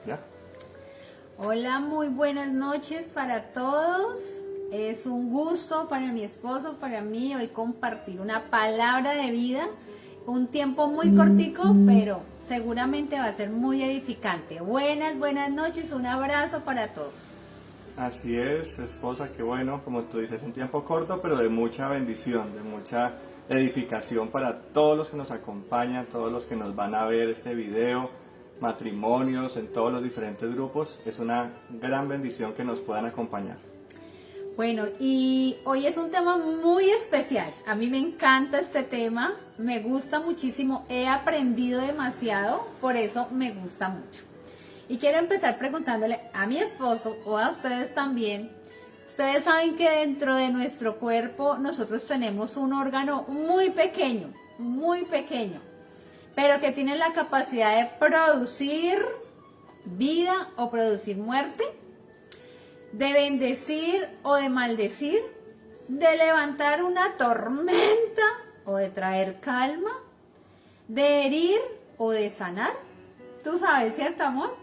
¿Ya? Hola, muy buenas noches para todos. Es un gusto para mi esposo, para mí, hoy compartir una palabra de vida. Un tiempo muy cortico, pero seguramente va a ser muy edificante. Buenas noches, un abrazo para todos. Así es, esposa, qué bueno, como tú dices, un tiempo corto, pero de mucha bendición, de mucha edificación para todos los que nos acompañan, todos los que nos van a ver este video, matrimonios en todos los diferentes grupos. Es una gran bendición que nos puedan acompañar. Bueno, y hoy es un tema muy especial. A mí me encanta este tema, me gusta muchísimo, he aprendido demasiado, por eso me gusta mucho. Y quiero empezar preguntándole a mi esposo o a ustedes también. Ustedes saben que dentro de nuestro cuerpo nosotros tenemos un órgano muy pequeño, pero que tiene la capacidad de producir vida o producir muerte, de bendecir o de maldecir, de levantar una tormenta o de traer calma, de herir o de sanar. Tú sabes, ¿cierto, amor?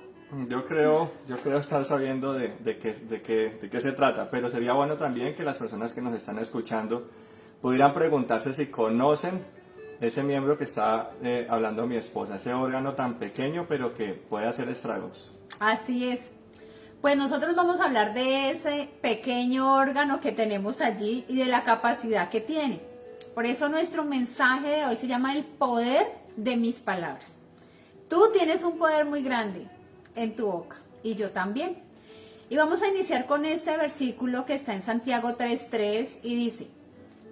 Yo creo estar sabiendo de qué se trata, pero sería bueno también que las personas que nos están escuchando pudieran preguntarse si conocen ese miembro que está hablando mi esposa, ese órgano tan pequeño pero que puede hacer estragos. Así es. Pues nosotros vamos a hablar de ese pequeño órgano que tenemos allí y de la capacidad que tiene. Por eso nuestro mensaje de hoy se llama el poder de mis palabras. Tú tienes un poder muy grande en tu boca y yo también. Y vamos a iniciar con este versículo que está en Santiago 3:3 y dice: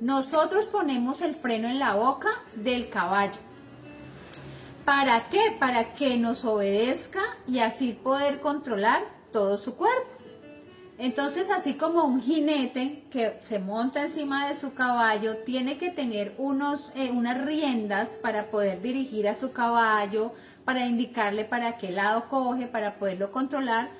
nosotros ponemos el freno en la boca del caballo. ¿Para qué? Para que nos obedezca y así poder controlar todo su cuerpo. Entonces, así como un jinete que se monta encima de su caballo tiene que tener unas riendas para poder dirigir a su caballo, para indicarle para qué lado coge, para poderlo controlar,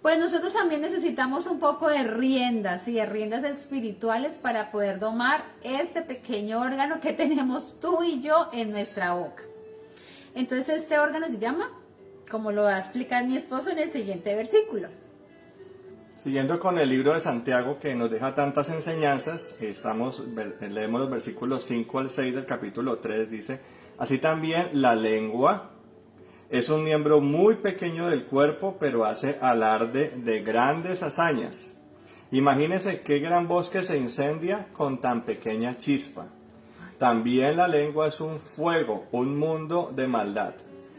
pues nosotros también necesitamos un poco de riendas y de riendas espirituales para poder domar este pequeño órgano que tenemos tú y yo en nuestra boca. Entonces este órgano se llama, como lo va a explicar mi esposo en el siguiente versículo. Siguiendo con el libro de Santiago que nos deja tantas enseñanzas, leemos los versículos 5 al 6 del capítulo 3, dice: así también la lengua es un miembro muy pequeño del cuerpo, pero hace alarde de grandes hazañas. Imagínense qué gran bosque se incendia con tan pequeña chispa. También la lengua es un fuego, un mundo de maldad.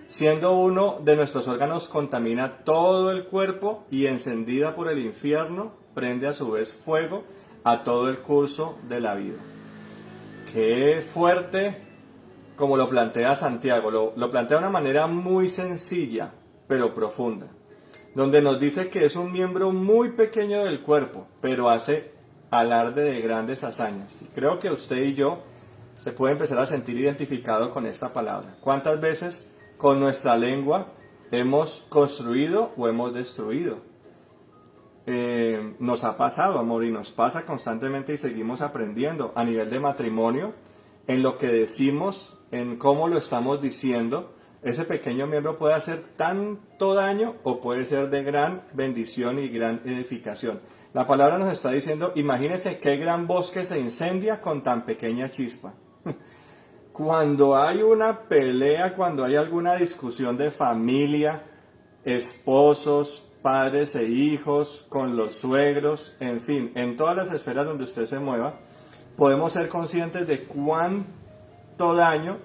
Siendo uno de nuestros órganos, contamina todo el cuerpo y encendida por el infierno, prende a su vez fuego a todo el curso de la vida. Qué fuerte como lo plantea Santiago. Lo plantea de una manera muy sencilla, pero profunda, donde nos dice que es un miembro muy pequeño del cuerpo, pero hace alarde de grandes hazañas. Y creo que usted y yo se puede empezar a sentir identificado con esta palabra. ¿Cuántas veces con nuestra lengua hemos construido o hemos destruido? Nos ha pasado, amor, y nos pasa constantemente y seguimos aprendiendo a nivel de matrimonio, en lo que decimos, en cómo lo estamos diciendo. Ese pequeño miembro puede hacer tanto daño o puede ser de gran bendición y gran edificación. La palabra nos está diciendo: imagínense qué gran bosque se incendia con tan pequeña chispa. Cuando hay una pelea, cuando hay alguna discusión de familia, esposos, padres e hijos, con los suegros, en fin, en todas las esferas donde usted se mueva, podemos ser conscientes de cuánto daño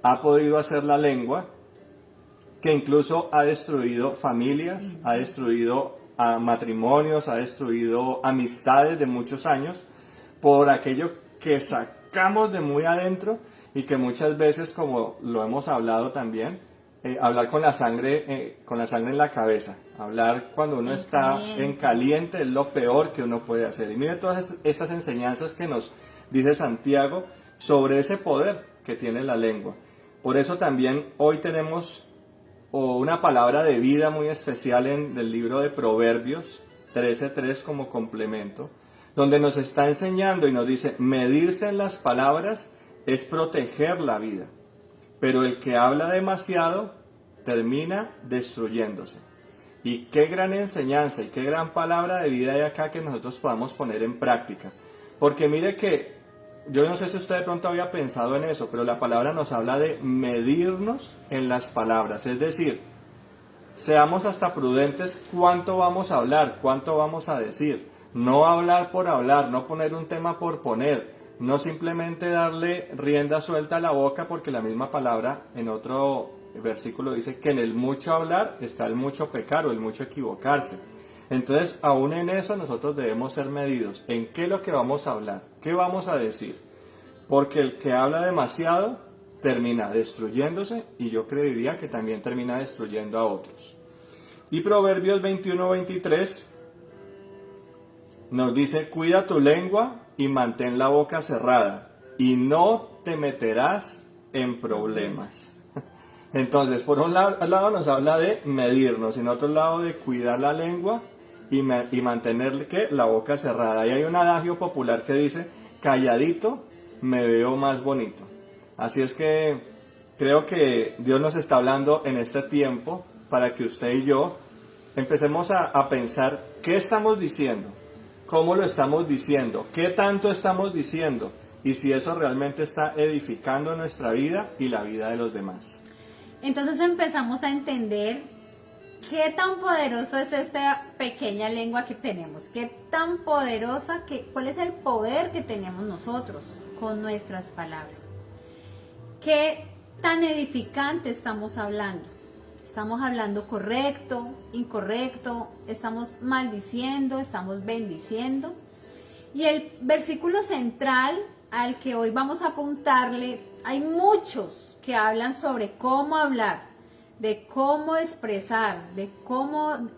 ha podido hacer la lengua, que incluso ha destruido familias, ha destruido matrimonios, ha destruido amistades de muchos años, por aquello que sacamos de muy adentro y que muchas veces, como lo hemos hablado también, hablar con la sangre en la cabeza, hablar cuando uno está en caliente es lo peor que uno puede hacer. Y mire todas estas enseñanzas que nos dice Santiago sobre ese poder que tiene la lengua. Por eso también hoy tenemos una palabra de vida muy especial en el libro de Proverbios 13:3 como complemento, donde nos está enseñando y nos dice: medirse en las palabras es proteger la vida, pero el que habla demasiado termina destruyéndose. Y qué gran enseñanza y qué gran palabra de vida hay acá que nosotros podamos poner en práctica. Porque mire que, yo no sé si usted de pronto había pensado en eso, pero la palabra nos habla de medirnos en las palabras. Es decir, seamos hasta prudentes cuánto vamos a hablar, cuánto vamos a decir. No hablar por hablar, no poner un tema por poner, no simplemente darle rienda suelta a la boca, porque la misma palabra en otro versículo dice que en el mucho hablar está el mucho pecar o el mucho equivocarse. Entonces, aún en eso nosotros debemos ser medidos. ¿En qué es lo que vamos a hablar? ¿Qué vamos a decir? Porque el que habla demasiado termina destruyéndose, y yo creería que también termina destruyendo a otros. Y Proverbios 21-23 nos dice: cuida tu lengua y mantén la boca cerrada, y no te meterás en problemas. Entonces, por un lado nos habla de medirnos, y en otro lado de cuidar la lengua y mantener la boca cerrada. Y hay un adagio popular que dice: calladito me veo más bonito. Así es que creo que Dios nos está hablando en este tiempo para que usted y yo empecemos a pensar qué estamos diciendo, cómo lo estamos diciendo, qué tanto estamos diciendo, y si eso realmente está edificando nuestra vida y la vida de los demás. Entonces empezamos a entender qué tan poderoso es esta pequeña lengua que tenemos, qué tan poderosa, cuál es el poder que tenemos nosotros con nuestras palabras, qué tan edificante estamos hablando. Estamos hablando correcto, incorrecto, estamos maldiciendo, estamos bendiciendo. Y el versículo central al que hoy vamos a apuntarle, hay muchos que hablan sobre cómo hablar, de cómo expresar, de cómo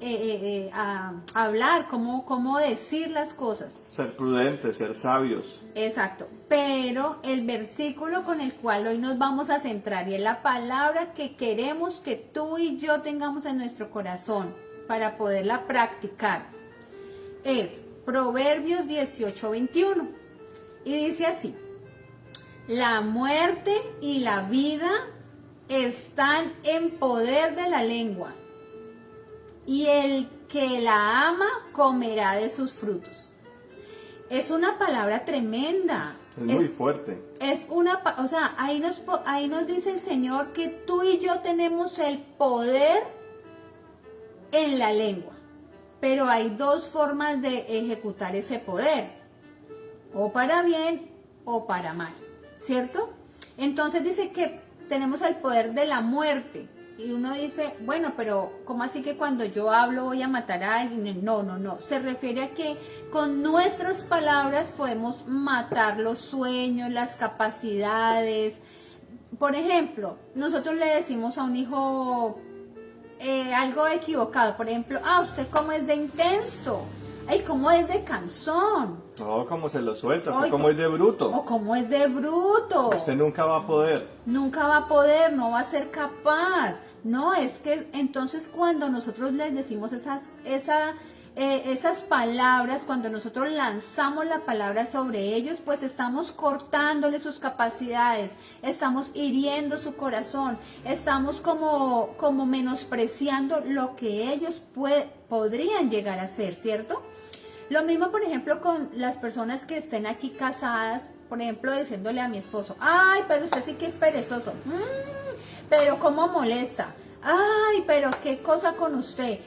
hablar, cómo decir las cosas. Ser prudentes, ser sabios. Exacto, pero el versículo con el cual hoy nos vamos a centrar, y es la palabra que queremos que tú y yo tengamos en nuestro corazón para poderla practicar, es Proverbios 18:21, y dice así: la muerte y la vida están en poder de la lengua, y el que la ama comerá de sus frutos. Es una palabra tremenda. Es muy fuerte. O sea, ahí nos dice el Señor que tú y yo tenemos el poder en la lengua. Pero hay dos formas de ejecutar ese poder: o para bien o para mal, ¿cierto? Entonces dice que tenemos el poder de la muerte. Y uno dice, bueno, pero ¿cómo así que cuando yo hablo voy a matar a alguien? No. Se refiere a que con nuestras palabras podemos matar los sueños, las capacidades. Por ejemplo, nosotros le decimos a un hijo algo equivocado. Por ejemplo, usted cómo es de intenso. Ay, cómo es de cansón. Oh, cómo se lo suelta, usted cómo es de bruto. O cómo es de bruto. Usted nunca va a poder. Nunca va a poder, no va a ser capaz. No, es que entonces cuando nosotros les decimos esas palabras, cuando nosotros lanzamos la palabra sobre ellos, pues estamos cortándole sus capacidades, estamos hiriendo su corazón, estamos como menospreciando lo que ellos podrían llegar a ser, ¿cierto? Lo mismo, por ejemplo, con las personas que estén aquí casadas, por ejemplo, diciéndole a mi esposo: ay, pero usted sí que es perezoso, pero cómo molesta, ay, pero qué cosa con usted,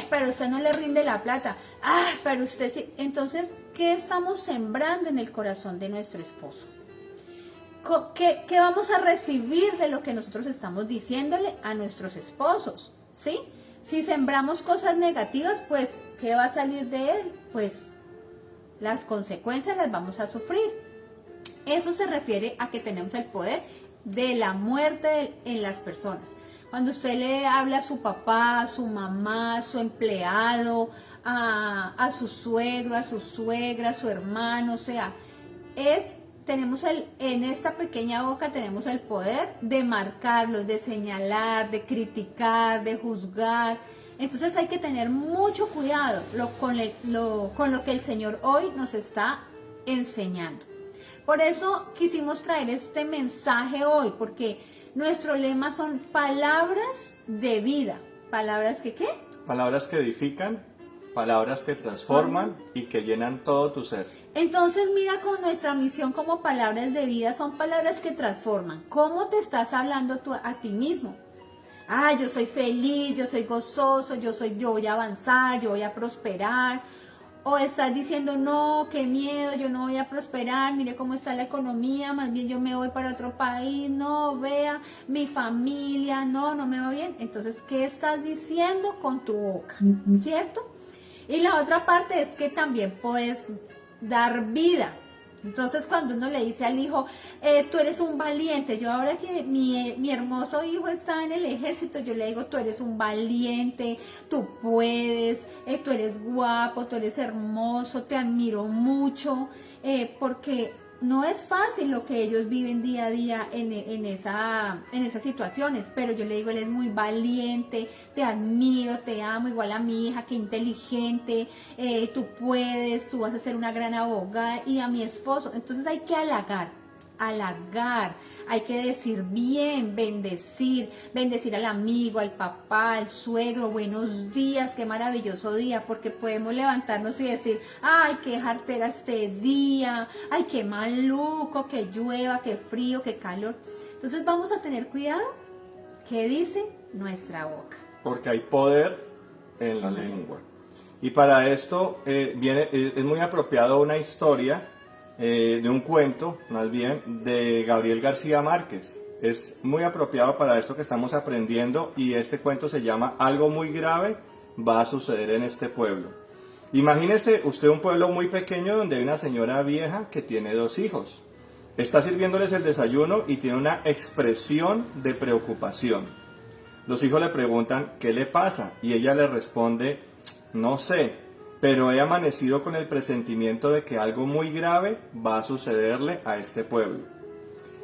pero usted no le rinde la plata, pero usted sí. Entonces, ¿qué estamos sembrando en el corazón de nuestro esposo? ¿Qué vamos a recibir de lo que nosotros estamos diciéndole a nuestros esposos? ¿Sí? Si sembramos cosas negativas, pues, ¿qué va a salir de él? Pues, las consecuencias las vamos a sufrir. Eso se refiere a que tenemos el poder de la muerte en las personas. Cuando usted le habla a su papá, a su mamá, a su empleado, a su suegro, a su suegra, a su hermano, o sea, en esta pequeña boca tenemos el poder de marcarlos, de señalar, de criticar, de juzgar. Entonces hay que tener mucho cuidado con lo que el Señor hoy nos está enseñando. Por eso quisimos traer este mensaje hoy, porque nuestro lema son palabras de vida. Palabras que, ¿qué? Palabras que edifican, palabras que transforman y que llenan todo tu ser. Entonces mira, con nuestra misión como palabras de vida son palabras que transforman. ¿Cómo te estás hablando tú a ti mismo? Ah, yo soy feliz, yo soy gozoso, yo voy a avanzar, yo voy a prosperar. O estás diciendo, no, qué miedo, yo no voy a prosperar, mire cómo está la economía, más bien yo me voy para otro país, no, vea, mi familia, no me va bien. Entonces, ¿qué estás diciendo con tu boca? ¿Cierto? Y la otra parte es que también puedes dar vida. Entonces cuando uno le dice al hijo, tú eres un valiente, yo ahora que mi hermoso hijo está en el ejército, yo le digo, tú eres un valiente, tú puedes, tú eres guapo, tú eres hermoso, te admiro mucho, porque no es fácil lo que ellos viven día a día en esas situaciones, pero yo le digo, él es muy valiente, te admiro, te amo, igual a mi hija, qué inteligente, tú puedes, tú vas a ser una gran abogada, y a mi esposo. Entonces hay que halagar, hay que decir bien, bendecir al amigo, al papá, al suegro, buenos días, qué maravilloso día, porque podemos levantarnos y decir, ay, qué jartera este día, ay, qué maluco, que llueva, qué frío, qué calor. Entonces vamos a tener cuidado, ¿qué dice nuestra boca? Porque hay poder en la lengua. Y para esto es muy apropiado una historia de un cuento, más bien, de Gabriel García Márquez. Es muy apropiado para esto que estamos aprendiendo, y este cuento se llama Algo muy grave va a suceder en este pueblo. Imagínese usted un pueblo muy pequeño donde hay una señora vieja que tiene 2 hijos. Está sirviéndoles el desayuno y tiene una expresión de preocupación. Los hijos le preguntan ¿qué le pasa? Y ella le responde, no sé, pero he amanecido con el presentimiento de que algo muy grave va a sucederle a este pueblo.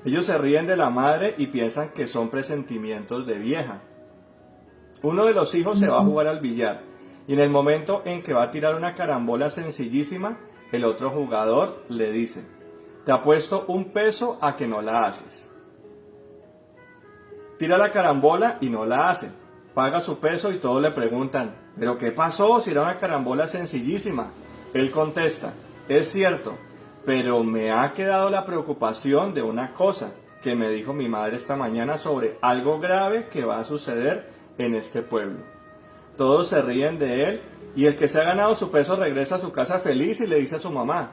Ellos se ríen de la madre y piensan que son presentimientos de vieja. Uno de los hijos se va a jugar al billar, y en el momento en que va a tirar una carambola sencillísima, el otro jugador le dice, te apuesto un peso a que no la haces. Tira la carambola y no la hace. Paga su peso y todos le preguntan, ¿pero qué pasó si era una carambola sencillísima? Él contesta, es cierto, pero me ha quedado la preocupación de una cosa que me dijo mi madre esta mañana sobre algo grave que va a suceder en este pueblo. Todos se ríen de él, y el que se ha ganado su peso regresa a su casa feliz y le dice a su mamá,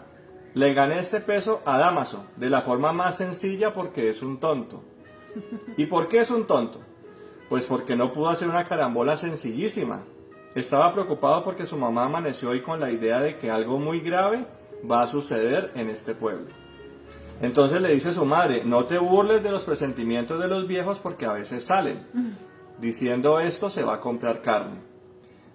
le gané este peso a Dámaso, de la forma más sencilla porque es un tonto. ¿Y por qué es un tonto? Pues porque no pudo hacer una carambola sencillísima. Estaba preocupado porque su mamá amaneció hoy con la idea de que algo muy grave va a suceder en este pueblo. Entonces le dice a su madre, no te burles de los presentimientos de los viejos porque a veces salen. Diciendo esto se va a comprar carne.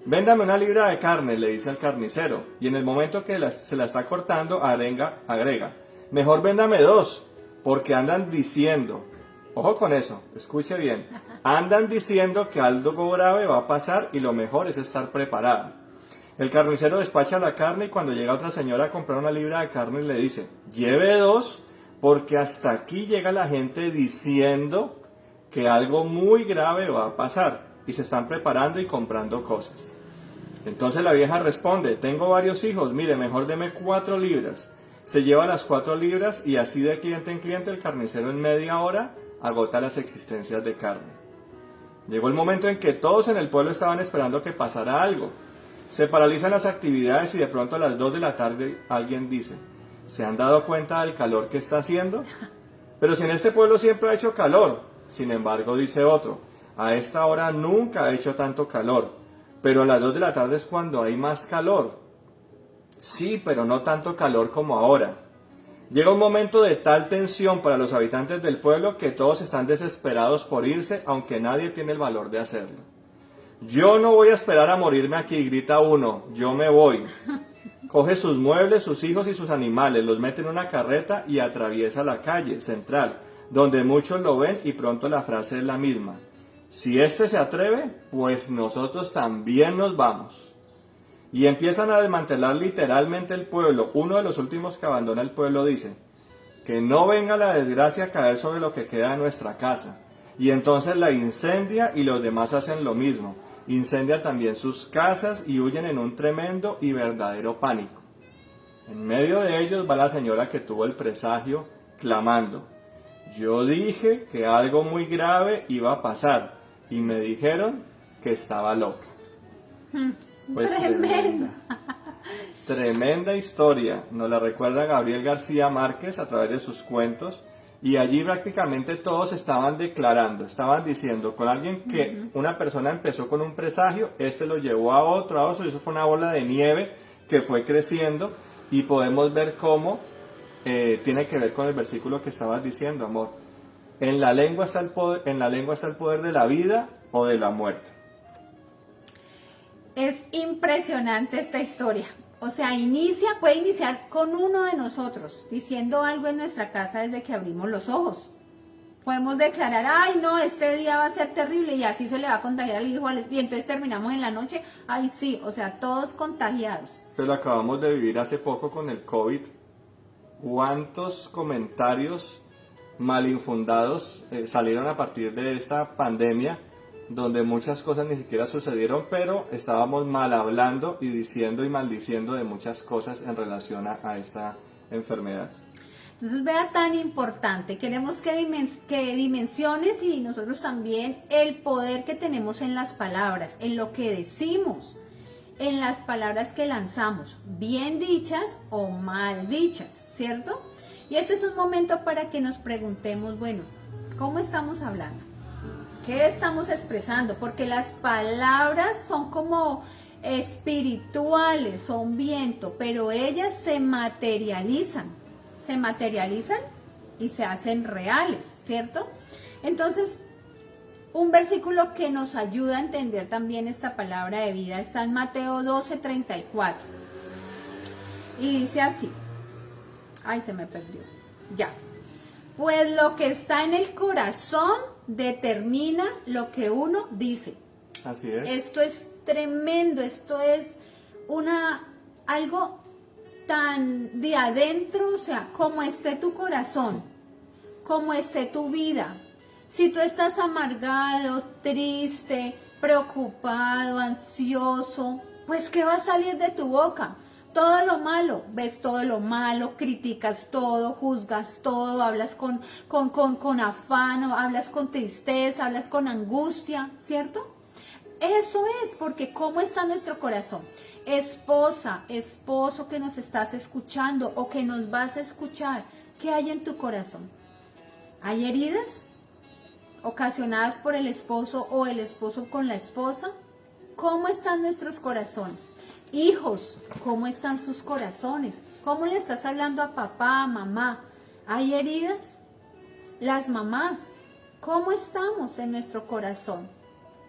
Véndame una libra de carne, le dice al carnicero, y en el momento que se la está cortando agrega, mejor véndame 2, porque andan diciendo, ojo con eso, escuche bien, andan diciendo que algo grave va a pasar y lo mejor es estar preparado. El carnicero despacha la carne, y cuando llega otra señora a comprar una libra de carne le dice, lleve 2, porque hasta aquí llega la gente diciendo que algo muy grave va a pasar, y se están preparando y comprando cosas. Entonces la vieja responde, tengo varios hijos, mire, mejor deme 4 libras. Se lleva las 4 libras, y así de cliente en cliente el carnicero en media hora agota las existencias de carne. Llegó el momento en que todos en el pueblo estaban esperando que pasara algo. Se paralizan las actividades y de pronto a las 2 de la tarde alguien dice, ¿se han dado cuenta del calor que está haciendo? Pero si en este pueblo siempre ha hecho calor. Sin embargo, dice otro, a esta hora nunca ha hecho tanto calor, pero a las 2 de la tarde es cuando hay más calor. Sí, pero no tanto calor como ahora. Llega un momento de tal tensión para los habitantes del pueblo que todos están desesperados por irse, aunque nadie tiene el valor de hacerlo. Yo no voy a esperar a morirme aquí, grita uno, yo me voy. Coge sus muebles, sus hijos y sus animales, los mete en una carreta y atraviesa la calle central, donde muchos lo ven, y pronto la frase es la misma. Si este se atreve, pues nosotros también nos vamos. Y empiezan a desmantelar literalmente el pueblo. Uno de los últimos que abandona el pueblo dice, que no venga la desgracia a caer sobre lo que queda de nuestra casa. Y entonces la incendia y los demás hacen lo mismo. incendia también sus casas y huyen en un tremendo y verdadero pánico. En medio de ellos va la señora que tuvo el presagio, clamando: yo dije que algo muy grave iba a pasar y me dijeron que estaba loca. Pues Tremendo. tremenda historia, nos la recuerda Gabriel García Márquez a través de sus cuentos, y allí prácticamente todos estaban declarando, estaban diciendo, con alguien que una persona empezó con un presagio, este lo llevó a otro, y eso fue una bola de nieve que fue creciendo, y podemos ver cómo tiene que ver con el versículo que estabas diciendo, amor. En la lengua está el poder de la vida o de la muerte. Es impresionante esta historia. O sea, puede iniciar con uno de nosotros, diciendo algo en nuestra casa desde que abrimos los ojos. Podemos declarar, ay no, este día va a ser terrible y así se le va a contagiar al hijo, y entonces terminamos en la noche, ay sí, o sea, todos contagiados. Pero acabamos de vivir hace poco con el COVID. ¿Cuántos comentarios malinfundados salieron a partir de esta pandemia, donde muchas cosas ni siquiera sucedieron, pero estábamos mal hablando y diciendo y maldiciendo de muchas cosas en relación a esta enfermedad? Entonces, vea, tan importante, queremos que dimensiones y nosotros también el poder que tenemos en las palabras, en lo que decimos, en las palabras que lanzamos, bien dichas o mal dichas, ¿cierto? Y este es un momento para que nos preguntemos, bueno, ¿cómo estamos hablando? ¿Qué estamos expresando? Porque las palabras son como espirituales, son viento, pero ellas se materializan y se hacen reales, ¿cierto? Entonces, un versículo que nos ayuda a entender también esta palabra de vida está en Mateo 12:34. Y dice así, ay, se me perdió, ya. Pues lo que está en el corazón determina lo que uno dice. Así es. Esto es tremendo, esto es algo tan de adentro, o sea, como esté tu corazón, como esté tu vida. Si tú estás amargado, triste, preocupado, ansioso, pues ¿qué va a salir de tu boca? Todo lo malo, ves todo lo malo, criticas todo, juzgas todo, hablas con afán, hablas con tristeza, hablas con angustia, ¿cierto? Eso es, porque ¿cómo está nuestro corazón? Esposa, esposo que nos estás escuchando o que nos vas a escuchar, ¿qué hay en tu corazón? ¿Hay heridas ocasionadas por el esposo o el esposo con la esposa? ¿Cómo están nuestros corazones? Hijos, ¿cómo están sus corazones? ¿Cómo le estás hablando a papá, a mamá? ¿Hay heridas? Las mamás, ¿cómo estamos en nuestro corazón?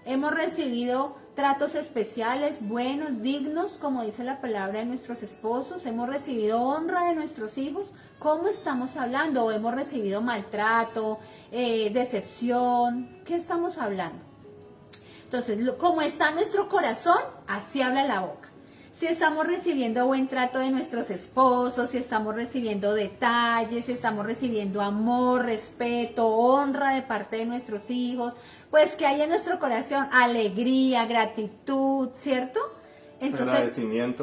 ¿Hemos recibido tratos especiales, buenos, dignos, como dice la palabra de nuestros esposos? ¿Hemos recibido honra de nuestros hijos? ¿Cómo estamos hablando? ¿O hemos recibido maltrato, decepción? ¿Qué estamos hablando? Entonces, como está nuestro corazón, así habla la boca. Si estamos recibiendo buen trato de nuestros esposos, si estamos recibiendo detalles, si estamos recibiendo amor, respeto, honra de parte de nuestros hijos, pues que hay en nuestro corazón alegría, gratitud, ¿cierto? Entonces,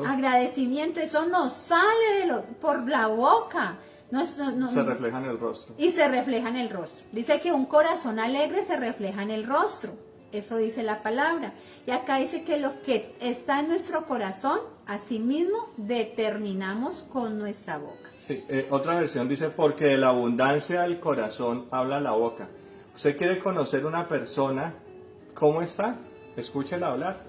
agradecimiento, eso nos sale por la boca. Se refleja en el rostro. Y se refleja en el rostro. Dice que un corazón alegre se refleja en el rostro. Eso dice la palabra. Y acá dice que lo que está en nuestro corazón, asimismo, determinamos con nuestra boca. Sí, otra versión dice, porque de la abundancia del corazón habla la boca. ¿Usted quiere conocer una persona? ¿Cómo está? Escúchela hablar.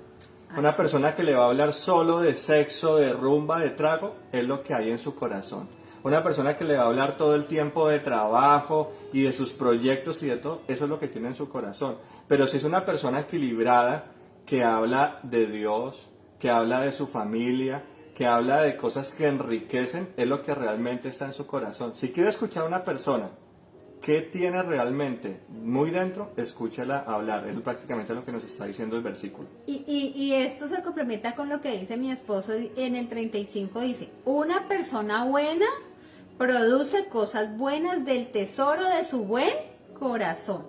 Una persona que le va a hablar solo de sexo, de rumba, de trago, es lo que hay en su corazón. Una persona que le va a hablar todo el tiempo de trabajo y de sus proyectos y de todo, eso es lo que tiene en su corazón. Pero si es una persona equilibrada, que habla de Dios, que habla de su familia, que habla de cosas que enriquecen, es lo que realmente está en su corazón. Si quiere escuchar a una persona que tiene realmente muy dentro, escúchela hablar. Es prácticamente lo que nos está diciendo el versículo. Y esto se complementa con lo que dice mi esposo en el 35, dice, una persona buena produce cosas buenas del tesoro de su buen corazón.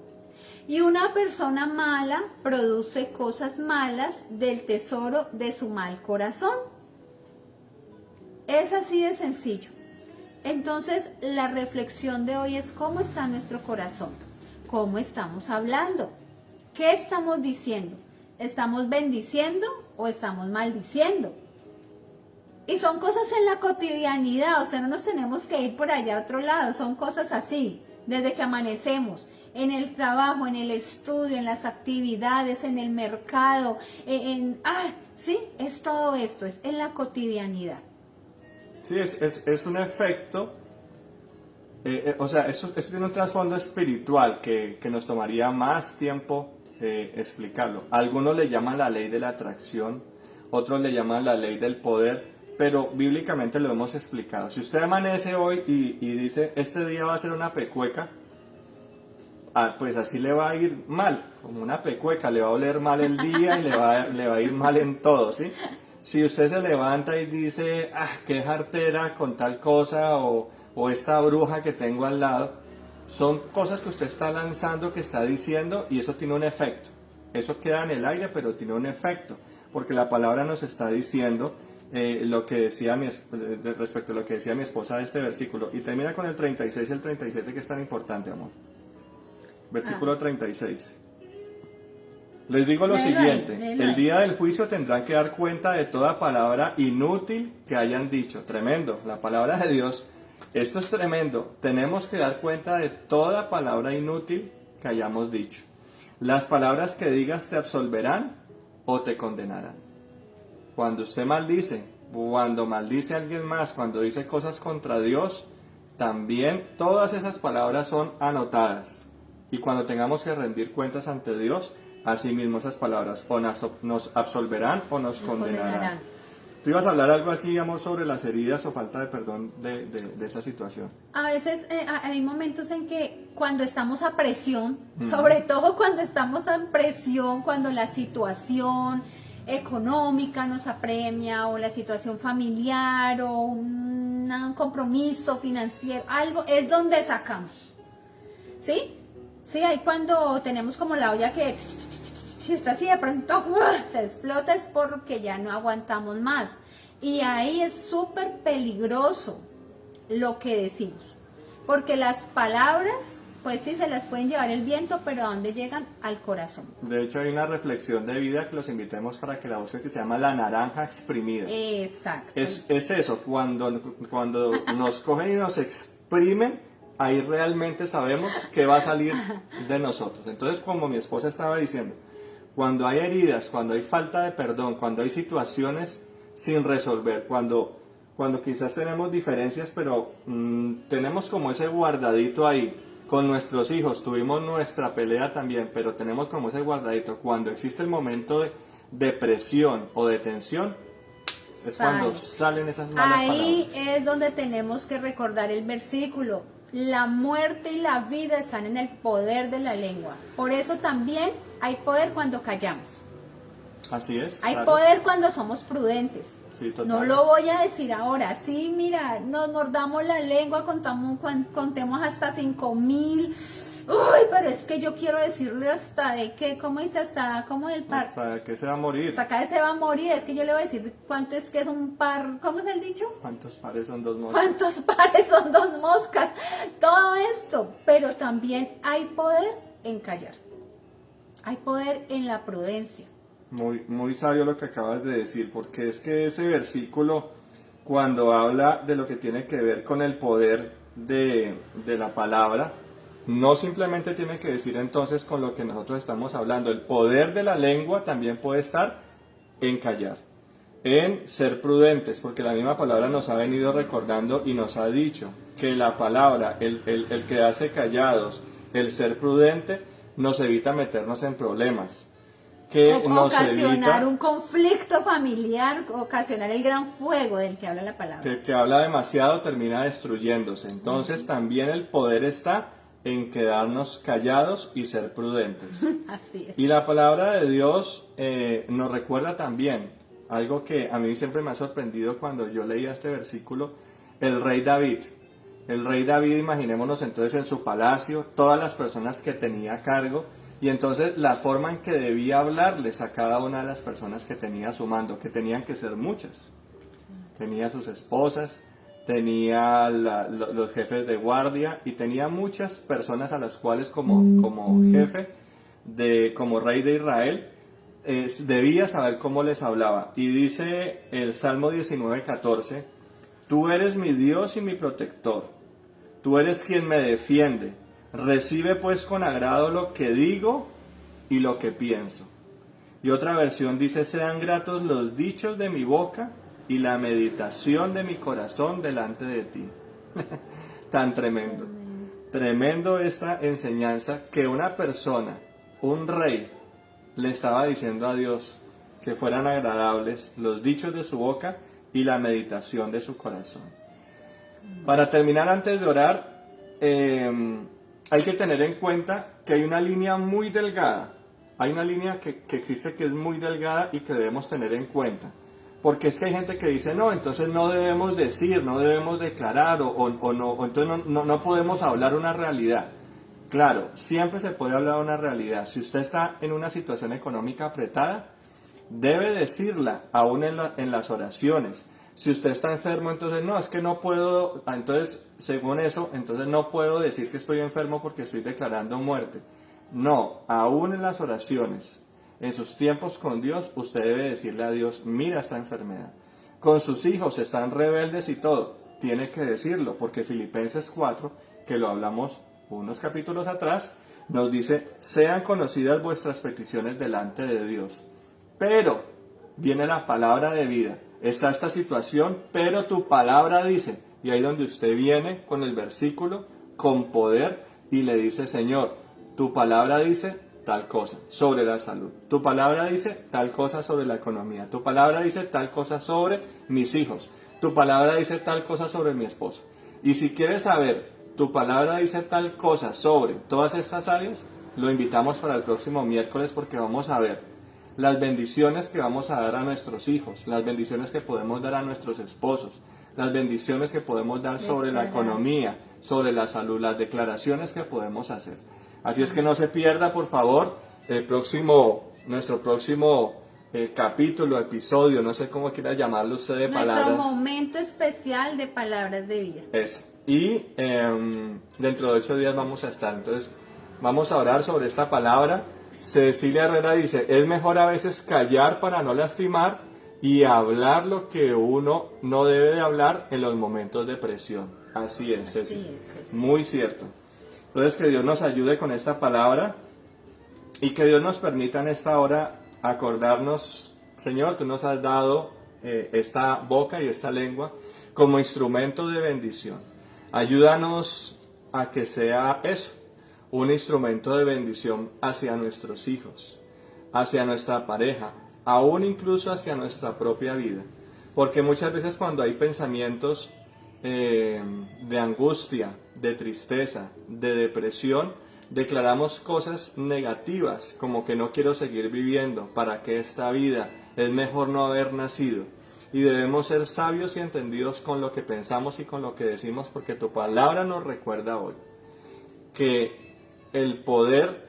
Y una persona mala produce cosas malas del tesoro de su mal corazón. Es así de sencillo. Entonces, la reflexión de hoy es cómo está nuestro corazón, cómo estamos hablando, qué estamos diciendo, ¿estamos bendiciendo o estamos maldiciendo? Y son cosas en la cotidianidad, o sea, no nos tenemos que ir por allá a otro lado, son cosas así, desde que amanecemos, en el trabajo, en el estudio, en las actividades, en el mercado, sí, es todo esto, es en la cotidianidad. Sí, es un efecto, o sea, esto tiene un trasfondo espiritual que nos tomaría más tiempo explicarlo. Algunos le llaman la ley de la atracción, otros le llaman la ley del poder, pero bíblicamente lo hemos explicado. Si usted amanece hoy y dice, este día va a ser una pecueca, pues así le va a ir mal, como una pecueca, le va a oler mal el día y le va a ir mal en todo, ¿sí? Si usted se levanta y dice, qué jartera con tal cosa, o esta bruja que tengo al lado, son cosas que usted está lanzando, que está diciendo, y eso tiene un efecto. Eso queda en el aire, pero tiene un efecto, porque la palabra nos está diciendo lo que decía respecto a lo que decía mi esposa de este versículo, y termina con el 36 y el 37, que es tan importante, amor. Versículo 36. Les digo lo siguiente, el día del juicio tendrán que dar cuenta de toda palabra inútil que hayan dicho. Tremendo, la palabra de Dios, esto es tremendo. Tenemos que dar cuenta de toda palabra inútil que hayamos dicho. Las palabras que digas te absolverán o te condenarán. Cuando usted maldice, cuando maldice a alguien más, cuando dice cosas contra Dios, también todas esas palabras son anotadas. Y cuando tengamos que rendir cuentas ante Dios, asimismo esas palabras o nos absolverán o nos condenarán. Tú ibas a hablar algo así, amor, sobre las heridas o falta de perdón de esa situación. A veces hay momentos en que cuando estamos a presión, sobre todo cuando estamos a presión, cuando la situación económica nos apremia o la situación familiar o un compromiso financiero, algo, es donde sacamos, ¿sí? Sí, ahí cuando tenemos como la olla que si está así de pronto se explota, es porque ya no aguantamos más. Y ahí es súper peligroso lo que decimos. Porque las palabras, pues sí, se las pueden llevar el viento, pero ¿a dónde llegan? Al corazón. De hecho, hay una reflexión de vida que los invitemos para que la busquen, que se llama la naranja exprimida. Exacto. Es eso, cuando nos cogen y nos exprimen, ahí realmente sabemos qué va a salir de nosotros. Entonces, como mi esposa estaba diciendo, cuando hay heridas, cuando hay falta de perdón, cuando hay situaciones sin resolver, cuando quizás tenemos diferencias, pero tenemos como ese guardadito ahí. Con nuestros hijos tuvimos nuestra pelea también, pero tenemos como ese guardadito. Cuando existe el momento de presión o de tensión, es cuando salen esas malas palabras. Ahí es donde tenemos que recordar el versículo. La muerte y la vida están en el poder de la lengua. Por eso también hay poder cuando callamos. Así es. Hay claro. poder cuando somos prudentes. Sí, total. No lo voy a decir ahora. Sí, mira, nos mordamos la lengua, contemos hasta 5,000. Uy, pero es que yo quiero decirle hasta de qué, ¿cómo dice? Hasta como del par. Hasta que se va a morir. Hasta acá se va a morir. Es que yo le voy a decir cuánto es que es un par. ¿Cómo es el dicho? ¿Cuántos pares son dos moscas? ¿Cuántos pares son dos moscas? Todo esto. Pero también hay poder en callar. Hay poder en la prudencia. Muy, muy sabio lo que acabas de decir, porque es que ese versículo, cuando habla de lo que tiene que ver con el poder de la palabra, no simplemente tiene que decir entonces con lo que nosotros estamos hablando. El poder de la lengua también puede estar en callar, en ser prudentes, porque la misma palabra nos ha venido recordando y nos ha dicho que la palabra, el quedarse callados, el ser prudente, nos evita meternos en problemas. Que nos ocasionar evita, un conflicto familiar, ocasionar el gran fuego del que habla la palabra. que habla demasiado termina destruyéndose. Entonces también el poder está en quedarnos callados y ser prudentes. Así es. Y la palabra de Dios nos recuerda también algo que a mí siempre me ha sorprendido cuando yo leía este versículo, el rey David. El rey David, imaginémonos entonces en su palacio, todas las personas que tenía a cargo, Y entonces la forma en que debía hablarles a cada una de las personas que tenía a su mando, que tenían que ser muchas. Tenía sus esposas, tenía los jefes de guardia y tenía muchas personas a las cuales como jefe, como rey de Israel, debía saber cómo les hablaba. Y dice el Salmo 19:14, tú eres mi Dios y mi protector, tú eres quien me defiende, recibe pues con agrado lo que digo y lo que pienso. Y otra versión dice, sean gratos los dichos de mi boca y la meditación de mi corazón delante de ti. Tan tremendo. Tremendo esta enseñanza que una persona, un rey, le estaba diciendo a Dios que fueran agradables los dichos de su boca y la meditación de su corazón. Para terminar, antes de orar, hay que tener en cuenta que hay una línea muy delgada. Hay una línea que existe que es muy delgada y que debemos tener en cuenta. Porque es que hay gente que dice, no, entonces no debemos decir, no debemos declarar, o entonces no podemos hablar una realidad. Claro, siempre se puede hablar una realidad. Si usted está en una situación económica apretada, debe decirla, aún en las oraciones. Si usted está enfermo, entonces no, es que no puedo, entonces según eso, entonces no puedo decir que estoy enfermo porque estoy declarando muerte. No, aún en las oraciones, en sus tiempos con Dios, usted debe decirle a Dios, mira esta enfermedad. Con sus hijos están rebeldes y todo, tiene que decirlo, porque Filipenses 4, que lo hablamos unos capítulos atrás, nos dice, sean conocidas vuestras peticiones delante de Dios. Pero, viene la palabra de vida, está esta situación, pero tu palabra dice, y ahí donde usted viene con el versículo, con poder, y le dice, Señor, tu palabra dice tal cosa sobre la salud, tu palabra dice tal cosa sobre la economía, tu palabra dice tal cosa sobre mis hijos, tu palabra dice tal cosa sobre mi esposo. Y si quieres saber, tu palabra dice tal cosa sobre todas estas áreas, lo invitamos para el próximo miércoles porque vamos a ver las bendiciones que vamos a dar a nuestros hijos, las bendiciones que podemos dar a nuestros esposos, las bendiciones que podemos dar sobre la economía, sobre la salud, las declaraciones que podemos hacer. Así es que no se pierda, por favor, nuestro próximo capítulo, episodio, no sé cómo quiera llamarlo usted, de palabras. Nuestro momento especial de palabras de vida. Eso. Y dentro de 8 días vamos a estar. Entonces, vamos a orar sobre esta palabra. Cecilia Herrera dice, es mejor a veces callar para no lastimar y hablar lo que uno no debe de hablar en los momentos de presión. Así es, Cecilia. Muy cierto. Entonces, que Dios nos ayude con esta palabra y que Dios nos permita en esta hora acordarnos, Señor, tú nos has dado esta boca y esta lengua como instrumento de bendición. Ayúdanos a que sea eso, un instrumento de bendición hacia nuestros hijos, hacia nuestra pareja, aún incluso hacia nuestra propia vida. Porque muchas veces cuando hay pensamientos de angustia, de tristeza, de depresión, declaramos cosas negativas, como que no quiero seguir viviendo, para qué esta vida, es mejor no haber nacido. Y debemos ser sabios y entendidos con lo que pensamos y con lo que decimos, porque tu palabra nos recuerda hoy que el poder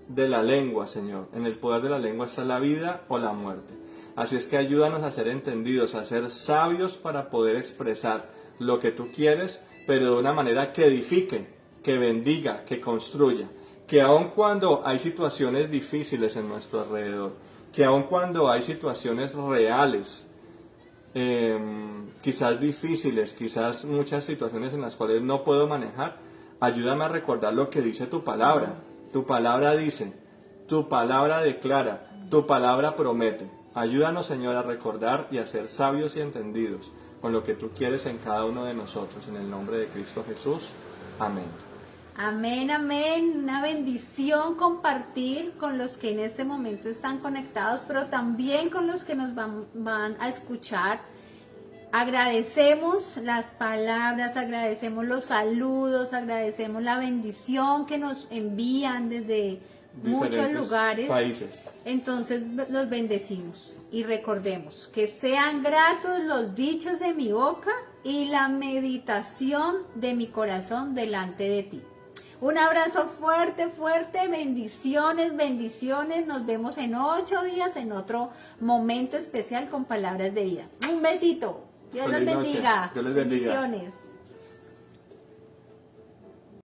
de la lengua, Señor, en el poder de la lengua está la vida o la muerte. Así es que ayúdanos a ser entendidos, a ser sabios para poder expresar lo que tú quieres, pero de una manera que edifique, que bendiga, que construya. Que aun cuando hay situaciones difíciles en nuestro alrededor, que aun cuando hay situaciones reales, quizás difíciles, quizás muchas situaciones en las cuales no puedo manejar, ayúdame a recordar lo que dice tu palabra. Tu palabra dice, tu palabra declara, tu palabra promete. Ayúdanos, Señor, a recordar y a ser sabios y entendidos con lo que tú quieres en cada uno de nosotros. En el nombre de Cristo Jesús. Amén. Amén, amén. Una bendición compartir con los que en este momento están conectados, pero también con los que nos van a escuchar. Agradecemos las palabras, agradecemos los saludos, agradecemos la bendición que nos envían desde muchos lugares, países. Entonces los bendecimos y recordemos que sean gratos los dichos de mi boca y la meditación de mi corazón delante de ti. Un abrazo fuerte, fuerte, bendiciones, bendiciones. Nos vemos en 8 días en otro momento especial con palabras de vida. Un besito. Dios los Feliz noche. bendiga. Dios les bendiga. Bendiciones.